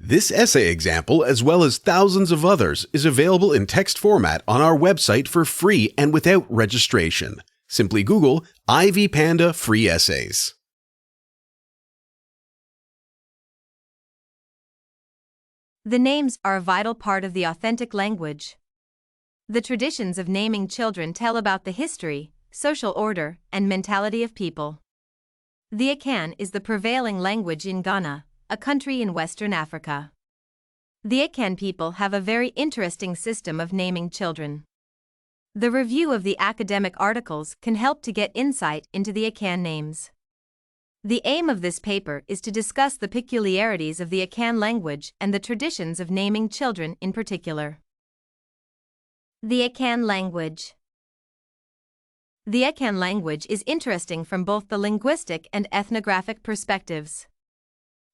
This essay example, as well as thousands of others, is available in text format on our website for free and without registration. Simply Google Ivy Panda Free Essays. The names are a vital part of the authentic language. The traditions of naming children tell about the history, social order, and mentality of people. The Akan is the prevailing language in Ghana, a country in Western Africa. The Akan people have a very interesting system of naming children. The review of the academic articles can help to get insight into the Akan names. The aim of this paper is to discuss the peculiarities of the Akan language and the traditions of naming children in particular. The Akan language. The Akan language is interesting from both the linguistic and ethnographic perspectives.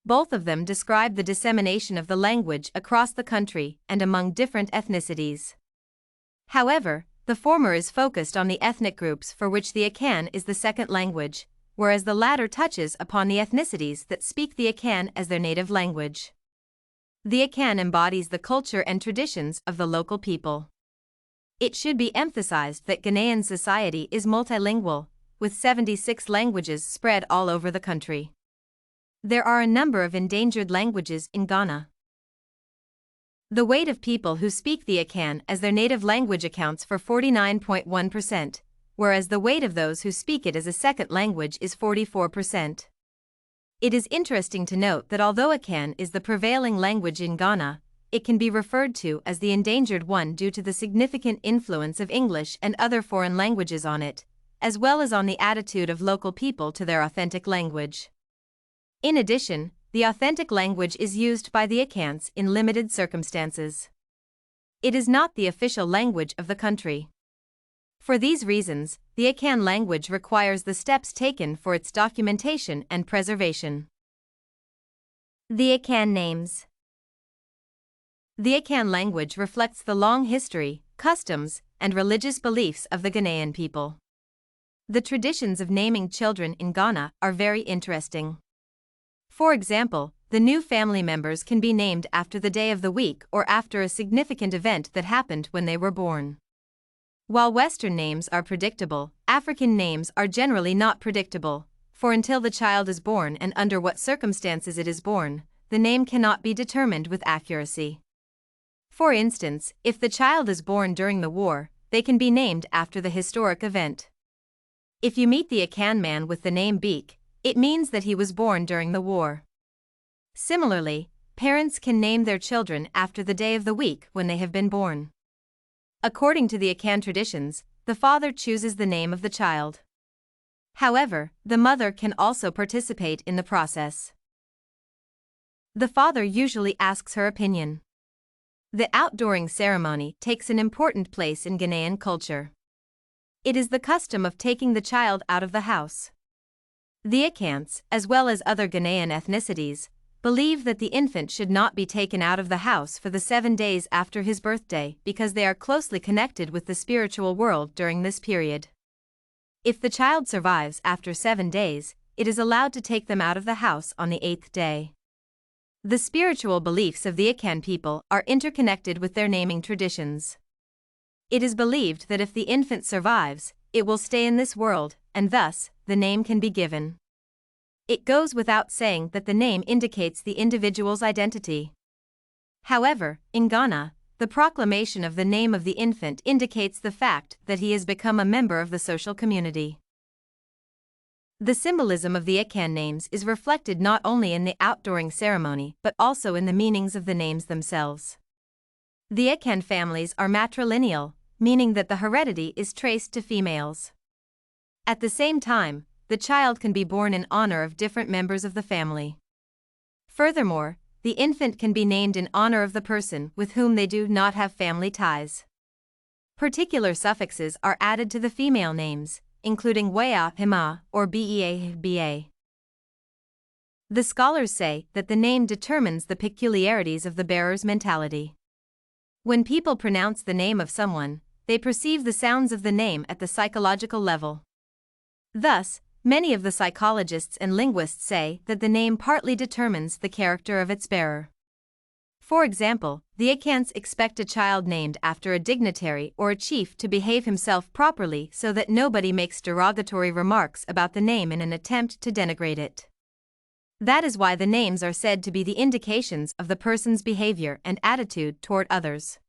Both of them describe the dissemination of the language across the country and among different ethnicities. However, the former is focused on the ethnic groups for which the Akan is the second language, whereas the latter touches upon the ethnicities that speak the Akan as their native language. The Akan embodies the culture and traditions of the local people. It should be emphasized that Ghanaian society is multilingual, with 76 languages spread all over the country. There are a number of endangered languages in Ghana. The weight of people who speak the Akan as their native language accounts for 49.1%, whereas the weight of those who speak it as a second language is 44%. It is interesting to note that although Akan is the prevailing language in Ghana, it can be referred to as the endangered one due to the significant influence of English and other foreign languages on it, as well as on the attitude of local people to their authentic language. In addition, the authentic language is used by the Akans in limited circumstances. It is not the official language of the country. For these reasons, the Akan language requires the steps taken for its documentation and preservation. The Akan names. The Akan language reflects the long history, customs, and religious beliefs of the Ghanaian people. The traditions of naming children in Ghana are very interesting. For example, the new family members can be named after the day of the week or after a significant event that happened when they were born. While Western names are predictable, African names are generally not predictable, for until the child is born and under what circumstances it is born, the name cannot be determined with accuracy. For instance, if the child is born during the war, they can be named after the historic event. If you meet the Akan man with the name Beek, it means that he was born during the war. Similarly, parents can name their children after the day of the week when they have been born. According to the Akan traditions, the father chooses the name of the child. However, the mother can also participate in the process. The father usually asks her opinion. The outdooring ceremony takes an important place in Ghanaian culture. It is the custom of taking the child out of the house. The Akans, as well as other Ghanaian ethnicities, believe that the infant should not be taken out of the house for the 7 days after his birthday because they are closely connected with the spiritual world during this period. If the child survives after 7 days, it is allowed to take them out of the house on the 8th day. The spiritual beliefs of the Akan people are interconnected with their naming traditions. It is believed that if the infant survives, it will stay in this world, and thus, the name can be given. It goes without saying that the name indicates the individual's identity. However, in Ghana, the proclamation of the name of the infant indicates the fact that he has become a member of the social community. The symbolism of the Akan names is reflected not only in the outdooring ceremony but also in the meanings of the names themselves. The Akan families are matrilineal, meaning that the heredity is traced to females. At the same time, the child can be born in honor of different members of the family. Furthermore, the infant can be named in honor of the person with whom they do not have family ties. Particular suffixes are added to the female names, including Wea, Hima, or Bea, Ba. The scholars say that the name determines the peculiarities of the bearer's mentality. When people pronounce the name of someone, they perceive the sounds of the name at the psychological level. Thus, many of the psychologists and linguists say that the name partly determines the character of its bearer. For example, the Akans expect a child named after a dignitary or a chief to behave himself properly so that nobody makes derogatory remarks about the name in an attempt to denigrate it. That is why the names are said to be the indications of the person's behavior and attitude toward others.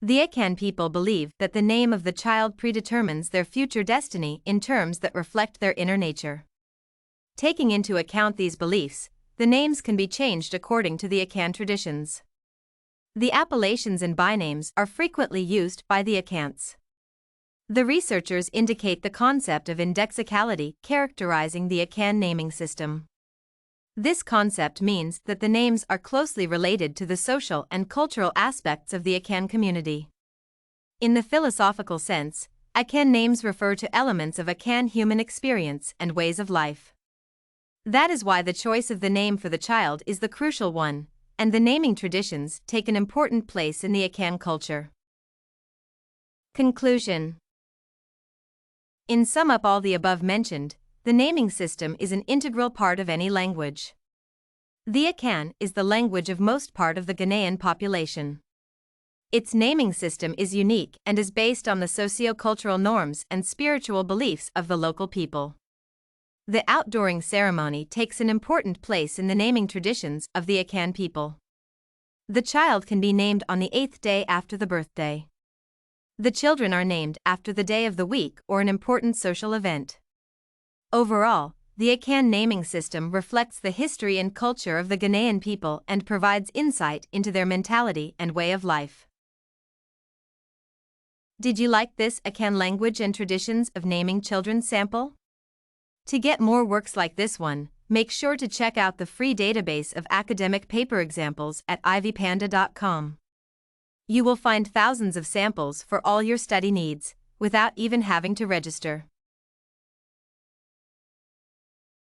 The Akan people believe that the name of the child predetermines their future destiny in terms that reflect their inner nature. Taking into account these beliefs, the names can be changed according to the Akan traditions. The appellations and bynames are frequently used by the Akans. The researchers indicate the concept of indexicality characterizing the Akan naming system. This concept means that the names are closely related to the social and cultural aspects of the Akan community. In the philosophical sense, Akan names refer to elements of Akan human experience and ways of life. That is why the choice of the name for the child is the crucial one, and the naming traditions take an important place in the Akan culture. Conclusion. In sum up all the above mentioned, the naming system is an integral part of any language. The Akan is the language of most part of the Ghanaian population. Its naming system is unique and is based on the socio-cultural norms and spiritual beliefs of the local people. The outdooring ceremony takes an important place in the naming traditions of the Akan people. The child can be named on the 8th day after the birthday. The children are named after the day of the week or an important social event. Overall, the Akan naming system reflects the history and culture of the Ghanaian people and provides insight into their mentality and way of life. Did you like this Akan language and traditions of naming children sample? To get more works like this one, make sure to check out the free database of academic paper examples at ivypanda.com. You will find thousands of samples for all your study needs, without even having to register.